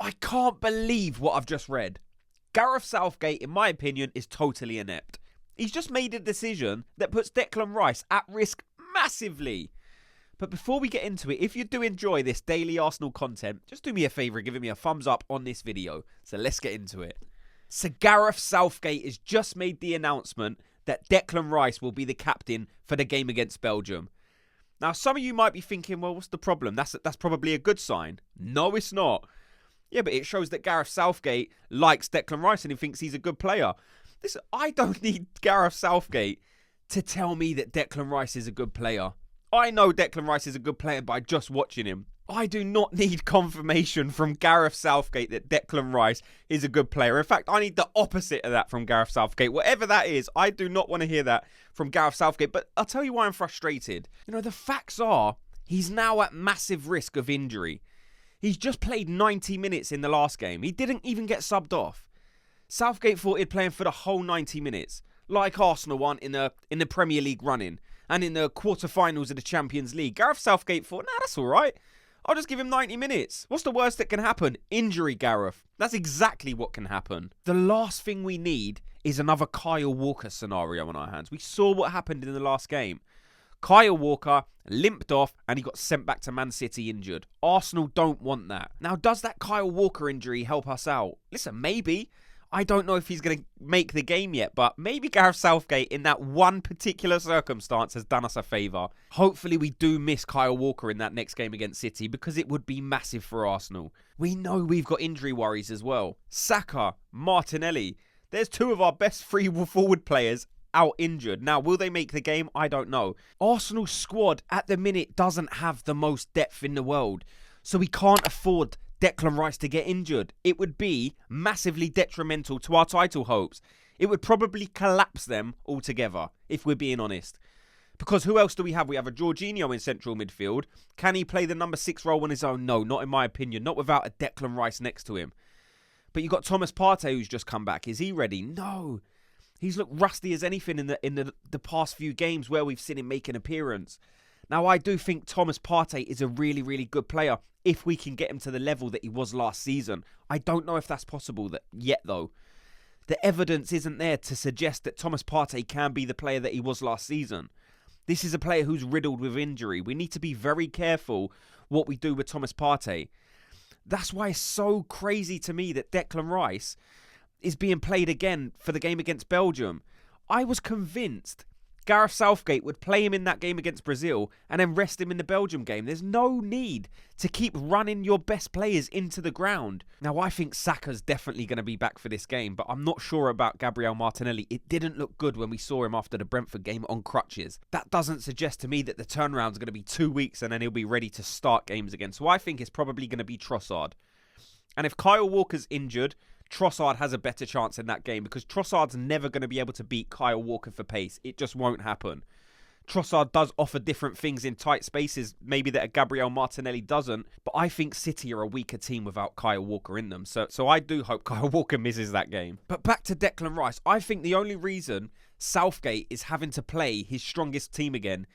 I can't believe what I've just read. Gareth Southgate, in my opinion, is totally inept. He's just made a decision that puts Declan Rice at risk massively. But before we get into it, if you do enjoy this daily Arsenal content, just do me a favour giving me a thumbs up on this video. So let's get into it. So Gareth Southgate has just made the announcement that Declan Rice will be the captain for the game against Belgium. Now, some of you might be thinking, well, what's the problem? That's probably a good sign. No, it's not. Yeah, but it shows that Gareth Southgate likes Declan Rice and he thinks he's a good player. Listen, I don't need Gareth Southgate to tell me that Declan Rice is a good player. I know Declan Rice is a good player by just watching him. I do not need confirmation from Gareth Southgate that Declan Rice is a good player. In fact, I need the opposite of that from Gareth Southgate. Whatever that is, I do not want to hear that from Gareth Southgate. But I'll tell you why I'm frustrated. You know, the facts are he's now at massive risk of injury. He's just played 90 minutes in the last game. He didn't even get subbed off. Southgate thought he'd play him for the whole 90 minutes, like Arsenal won in the Premier League run-in and in the quarterfinals of the Champions League. Gareth Southgate thought, nah, that's all right. I'll just give him 90 minutes. What's the worst that can happen? Injury, Gareth. That's exactly what can happen. The last thing we need is another Kyle Walker scenario on our hands. We saw what happened in the last game. Kyle Walker limped off and he got sent back to Man City injured. Arsenal don't want that. Now, does that Kyle Walker injury help us out? Listen, maybe. I don't know if he's going to make the game yet, but maybe Gareth Southgate in that one particular circumstance has done us a favour. Hopefully we do miss Kyle Walker in that next game against City because it would be massive for Arsenal. We know we've got injury worries as well. Saka, Martinelli, there's two of our best free forward players out injured. Now, will they make the game? I don't know. Arsenal's squad at the minute doesn't have the most depth in the world, so we can't afford Declan Rice to get injured. It would be massively detrimental to our title hopes. It would probably collapse them altogether, if we're being honest. Because who else do we have? We have a Jorginho in central midfield. Can he play the number 6 role on his own? No, not in my opinion. Not without a Declan Rice next to him. But you've got Thomas Partey who's just come back. Is he ready? No. He's looked rusty as anything in the past few games where we've seen him make an appearance. Now, I do think Thomas Partey is a really, really good player if we can get him to the level that he was last season. I don't know if that's possible yet, though. The evidence isn't there to suggest that Thomas Partey can be the player that he was last season. This is a player who's riddled with injury. We need to be very careful what we do with Thomas Partey. That's why it's so crazy to me that Declan Rice is being played again for the game against Belgium. I was convinced Gareth Southgate would play him in that game against Brazil and then rest him in the Belgium game. There's no need to keep running your best players into the ground. Now, I think Saka's definitely going to be back for this game, but I'm not sure about Gabriel Martinelli. It didn't look good when we saw him after the Brentford game on crutches. That doesn't suggest to me that the turnaround's going to be 2 weeks and then he'll be ready to start games again. So I think it's probably going to be Trossard. And if Kyle Walker's injured, Trossard has a better chance in that game because Trossard's never going to be able to beat Kyle Walker for pace. It just won't happen. Trossard does offer different things in tight spaces, maybe that a Gabriel Martinelli doesn't, but I think City are a weaker team without Kyle Walker in them. So I do hope Kyle Walker misses that game. But back to Declan Rice, I think the only reason Southgate is having to play his strongest team again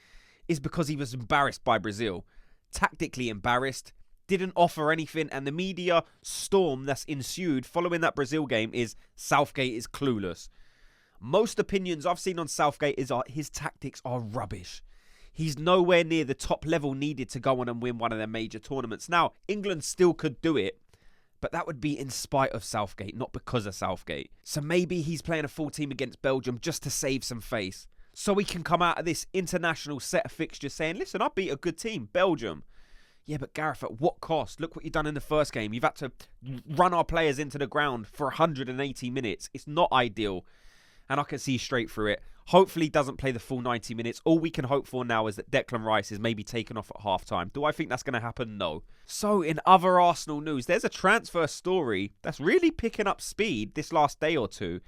is because he was embarrassed by Brazil. Tactically embarrassed. Didn't offer anything, and the media storm that's ensued following that Brazil game is Southgate is clueless. Most opinions I've seen on Southgate is his tactics are rubbish. He's nowhere near the top level needed to go on and win one of their major tournaments. Now, England still could do it, but that would be in spite of Southgate, not because of Southgate. So maybe he's playing a full team against Belgium just to save some face. So we can come out of this international set of fixtures saying, listen, I beat a good team, Belgium. Yeah, but Gareth, at what cost? Look what you've done in the first game. You've had to run our players into the ground for 180 minutes. It's not ideal. And I can see straight through it. Hopefully he doesn't play the full 90 minutes. All we can hope for now is that Declan Rice is maybe taken off at half-time. Do I think that's going to happen? No. So in other Arsenal news, there's a transfer story that's really picking up speed this last day or two.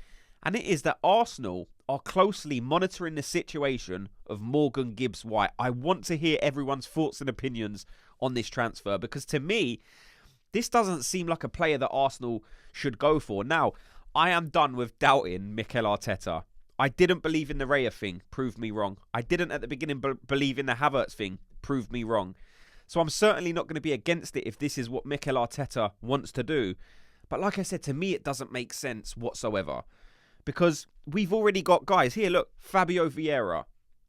And it is that Arsenal are closely monitoring the situation of Morgan Gibbs White. I want to hear everyone's thoughts and opinions on this transfer because to me, this doesn't seem like a player that Arsenal should go for. Now, I am done with doubting Mikel Arteta. I didn't believe in the Raya thing, proved me wrong. I didn't at the beginning believe in the Havertz thing, proved me wrong. So I'm certainly not going to be against it if this is what Mikel Arteta wants to do. But like I said, to me, it doesn't make sense whatsoever. Because we've already got guys. Here, look, Fabio Vieira.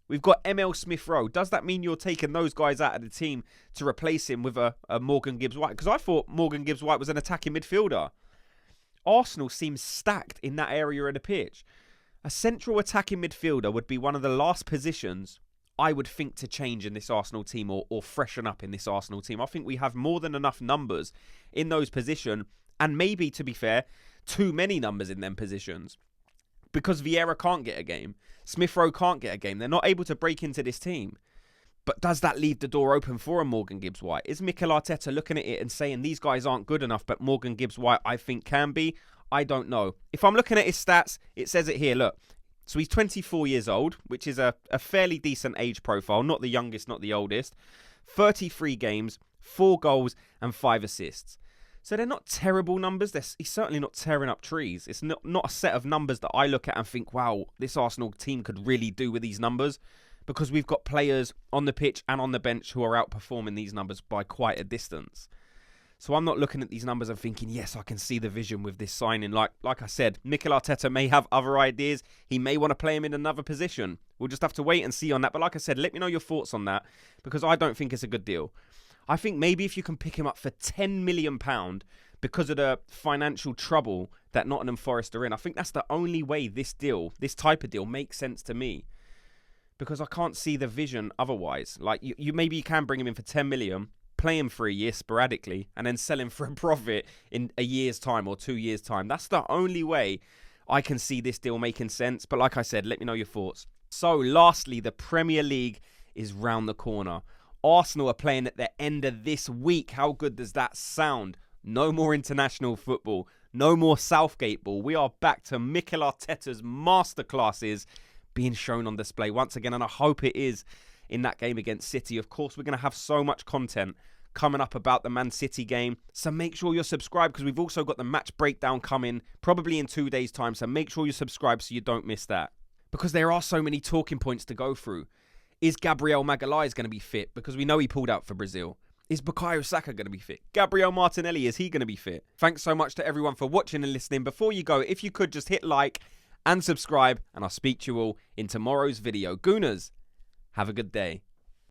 We've got ML Smith-Rowe. Does that mean you're taking those guys out of the team to replace him with a Morgan Gibbs White? Because I thought Morgan Gibbs White was an attacking midfielder. Arsenal seems stacked in that area of the pitch. A central attacking midfielder would be one of the last positions I would think to change in this Arsenal team or freshen up in this Arsenal team. I think we have more than enough numbers in those positions, and maybe, to be fair, too many numbers in them positions. Because Vieira can't get a game. Smith-Rowe can't get a game. They're not able to break into this team. But does that leave the door open for a Morgan Gibbs White? Is Mikel Arteta looking at it and saying these guys aren't good enough, but Morgan Gibbs White I think can be? I don't know. If I'm looking at his stats, it says it here. Look, so he's 24 years old, which is a fairly decent age profile. Not the youngest, not the oldest. 33 games, 4 goals and 5 assists. So they're not terrible numbers. He's certainly not tearing up trees. It's not a set of numbers that I look at and think, wow, this Arsenal team could really do with these numbers. Because we've got players on the pitch and on the bench who are outperforming these numbers by quite a distance. So I'm not looking at these numbers and thinking, yes, I can see the vision with this signing. Like I said, Mikel Arteta may have other ideas. He may want to play him in another position. We'll just have to wait and see on that. But like I said, let me know your thoughts on that. Because I don't think it's a good deal. I think maybe if you can pick him up for £10 million because of the financial trouble that Nottingham Forest are in, I think that's the only way this type of deal makes sense to me. Because I can't see the vision otherwise. Like, you maybe you can bring him in for 10 million, play him for a year sporadically, and then sell him for a profit in a year's time or 2 years' time. That's the only way I can see this deal making sense. But like I said, let me know your thoughts. So, lastly, the Premier League is round the corner. Arsenal are playing at the end of this week. How good does that sound? No more international football. No more Southgate ball. We are back to Mikel Arteta's masterclasses being shown on display once again. And I hope it is in that game against City. Of course, we're going to have so much content coming up about the Man City game. So make sure you're subscribed because we've also got the match breakdown coming probably in 2 days' time. So make sure you're subscribed so you don't miss that. Because there are so many talking points to go through. Is Gabriel Martinelli going to be fit? Because we know he pulled out for Brazil. Is Bukayo Saka going to be fit? Gabriel Martinelli, is he going to be fit? Thanks so much to everyone for watching and listening. Before you go, if you could just hit like and subscribe, and I'll speak to you all in tomorrow's video. Gooners, have a good day.